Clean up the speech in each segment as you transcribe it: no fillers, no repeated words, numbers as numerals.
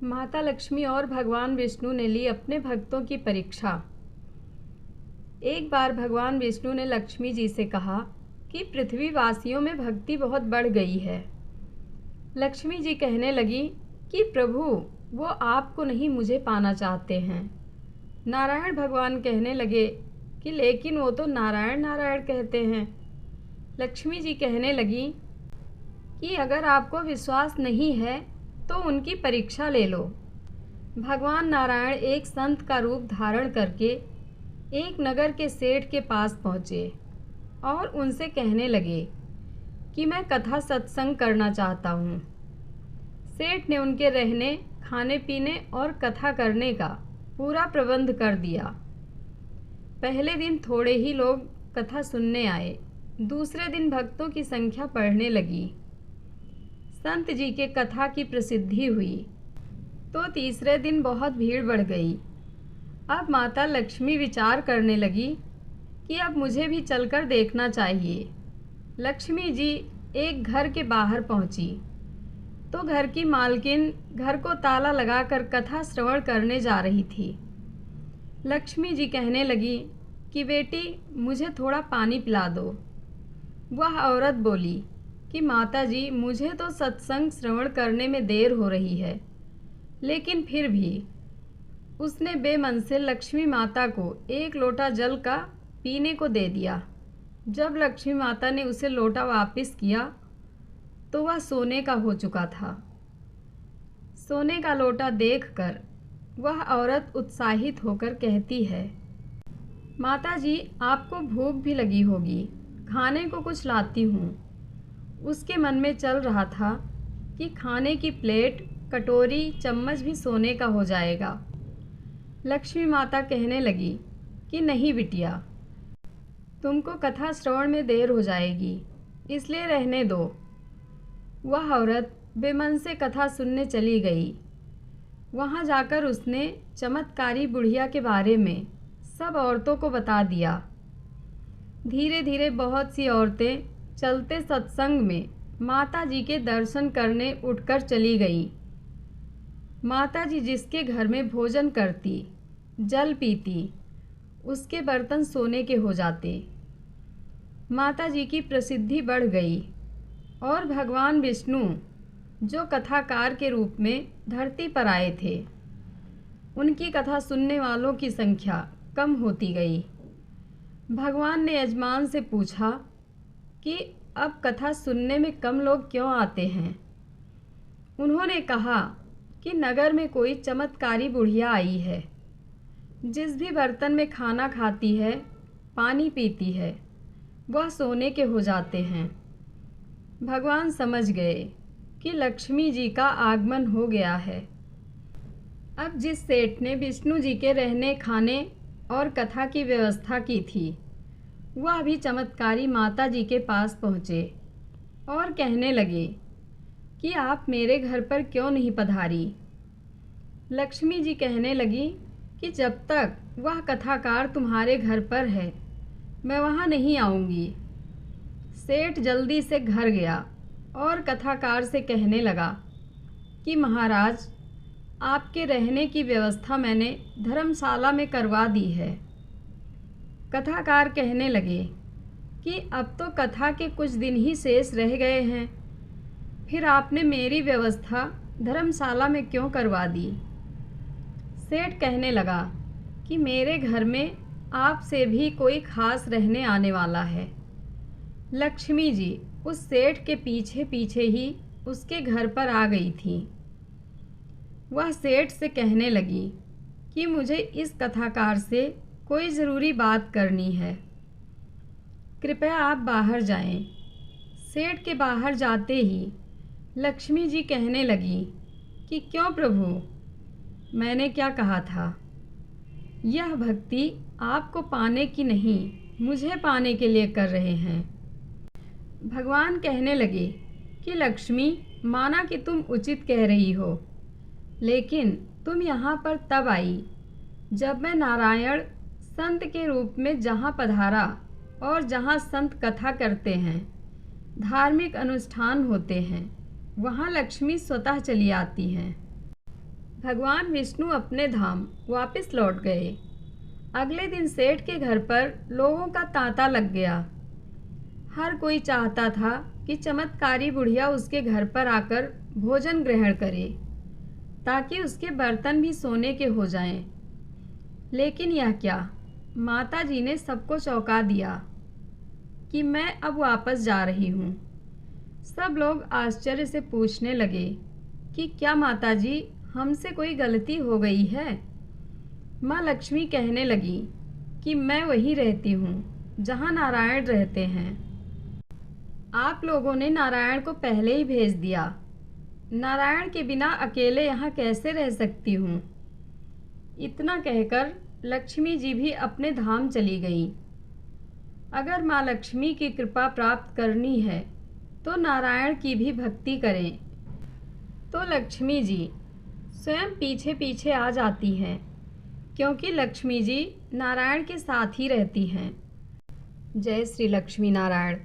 माता लक्ष्मी और भगवान विष्णु ने ली अपने भक्तों की परीक्षा। एक बार भगवान विष्णु ने लक्ष्मी जी से कहा कि पृथ्वीवासियों में भक्ति बहुत बढ़ गई है। लक्ष्मी जी कहने लगी कि प्रभु, वो आपको नहीं मुझे पाना चाहते हैं। नारायण भगवान कहने लगे कि लेकिन वो तो नारायण नारायण कहते हैं। लक्ष्मी जी कहने लगी कि अगर आपको विश्वास नहीं है तो उनकी परीक्षा ले लो। भगवान नारायण एक संत का रूप धारण करके एक नगर के सेठ के पास पहुँचे और उनसे कहने लगे कि मैं कथा सत्संग करना चाहता हूँ। सेठ ने उनके रहने, खाने पीने और कथा करने का पूरा प्रबंध कर दिया। पहले दिन थोड़े ही लोग कथा सुनने आए। दूसरे दिन भक्तों की संख्या बढ़ने लगी। संत जी के कथा की प्रसिद्धि हुई तो तीसरे दिन बहुत भीड़ बढ़ गई। अब माता लक्ष्मी विचार करने लगी कि अब मुझे भी चलकर देखना चाहिए। लक्ष्मी जी एक घर के बाहर पहुंची तो घर की मालकिन घर को ताला लगाकर कथा श्रवण करने जा रही थी। लक्ष्मी जी कहने लगी कि बेटी, मुझे थोड़ा पानी पिला दो। वह औरत बोली कि माता जी, मुझे तो सत्संग श्रवण करने में देर हो रही है। लेकिन फिर भी उसने बेमन से लक्ष्मी माता को एक लोटा जल का पीने को दे दिया। जब लक्ष्मी माता ने उसे लोटा वापस किया तो वह सोने का हो चुका था। सोने का लोटा देखकर वह औरत उत्साहित होकर कहती है, माता जी, आपको भूख भी लगी होगी, खाने को कुछ लाती हूँ। उसके मन में चल रहा था कि खाने की प्लेट, कटोरी, चम्मच भी सोने का हो जाएगा। लक्ष्मी माता कहने लगी कि नहीं बिटिया, तुमको कथा श्रवण में देर हो जाएगी, इसलिए रहने दो। वह औरत बेमन से कथा सुनने चली गई। वहाँ जाकर उसने चमत्कारी बुढ़िया के बारे में सब औरतों को बता दिया। धीरे धीरे बहुत सी औरतें चलते सत्संग में माता जी के दर्शन करने उठकर चली गई। माता जी जिसके घर में भोजन करती, जल पीती, उसके बर्तन सोने के हो जाते। माता जी की प्रसिद्धि बढ़ गई और भगवान विष्णु, जो कथाकार के रूप में धरती पर आए थे, उनकी कथा सुनने वालों की संख्या कम होती गई। भगवान ने यजमान से पूछा कि अब कथा सुनने में कम लोग क्यों आते हैं। उन्होंने कहा कि नगर में कोई चमत्कारी बुढ़िया आई है। जिस भी बर्तन में खाना खाती है, पानी पीती है, वह सोने के हो जाते हैं। भगवान समझ गए कि लक्ष्मी जी का आगमन हो गया है। अब जिस सेठ ने विष्णु जी के रहने, खाने और कथा की व्यवस्था की थी, वह भी चमत्कारी माता जी के पास पहुँचे और कहने लगे कि आप मेरे घर पर क्यों नहीं पधारी। लक्ष्मी जी कहने लगी कि जब तक वह कथाकार तुम्हारे घर पर है, मैं वहाँ नहीं आऊँगी। सेठ जल्दी से घर गया और कथाकार से कहने लगा कि महाराज, आपके रहने की व्यवस्था मैंने धर्मशाला में करवा दी है। कथाकार कहने लगे कि अब तो कथा के कुछ दिन ही शेष रह गए हैं, फिर आपने मेरी व्यवस्था धर्मशाला में क्यों करवा दी। सेठ कहने लगा कि मेरे घर में आपसे भी कोई खास रहने आने वाला है। लक्ष्मी जी उस सेठ के पीछे पीछे ही उसके घर पर आ गई थी। वह सेठ से कहने लगी कि मुझे इस कथाकार से कोई ज़रूरी बात करनी है, कृपया आप बाहर जाएं। सेठ के बाहर जाते ही लक्ष्मी जी कहने लगी कि क्यों प्रभु, मैंने क्या कहा था। यह भक्ति आपको पाने की नहीं, मुझे पाने के लिए कर रहे हैं। भगवान कहने लगे कि लक्ष्मी, माना कि तुम उचित कह रही हो, लेकिन तुम यहाँ पर तब आई जब मैं नारायण संत के रूप में जहाँ पधारा और जहाँ संत कथा करते हैं, धार्मिक अनुष्ठान होते हैं, वहाँ लक्ष्मी स्वतः चली आती हैं। भगवान विष्णु अपने धाम वापस लौट गए। अगले दिन सेठ के घर पर लोगों का तांता लग गया। हर कोई चाहता था कि चमत्कारी बुढ़िया उसके घर पर आकर भोजन ग्रहण करे ताकि उसके बर्तन भी सोने के हो जाएं। लेकिन यह क्या, माता जी ने सबको चौंका दिया कि मैं अब वापस जा रही हूँ। सब लोग आश्चर्य से पूछने लगे कि क्या माता जी, हमसे कोई गलती हो गई है? माँ लक्ष्मी कहने लगी कि मैं वहीं रहती हूँ जहाँ नारायण रहते हैं। आप लोगों ने नारायण को पहले ही भेज दिया। नारायण के बिना अकेले यहाँ कैसे रह सकती हूँ? इतना कहकर लक्ष्मी जी भी अपने धाम चली गईं। अगर माँ लक्ष्मी की कृपा प्राप्त करनी है तो नारायण की भी भक्ति करें। तो लक्ष्मी जी स्वयं पीछे पीछे आ जाती हैं, क्योंकि लक्ष्मी जी नारायण के साथ ही रहती हैं। जय श्री लक्ष्मी नारायण।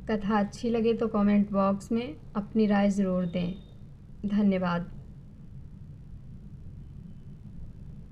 कथा अच्छी लगे तो कमेंट बॉक्स में अपनी राय ज़रूर दें। धन्यवाद।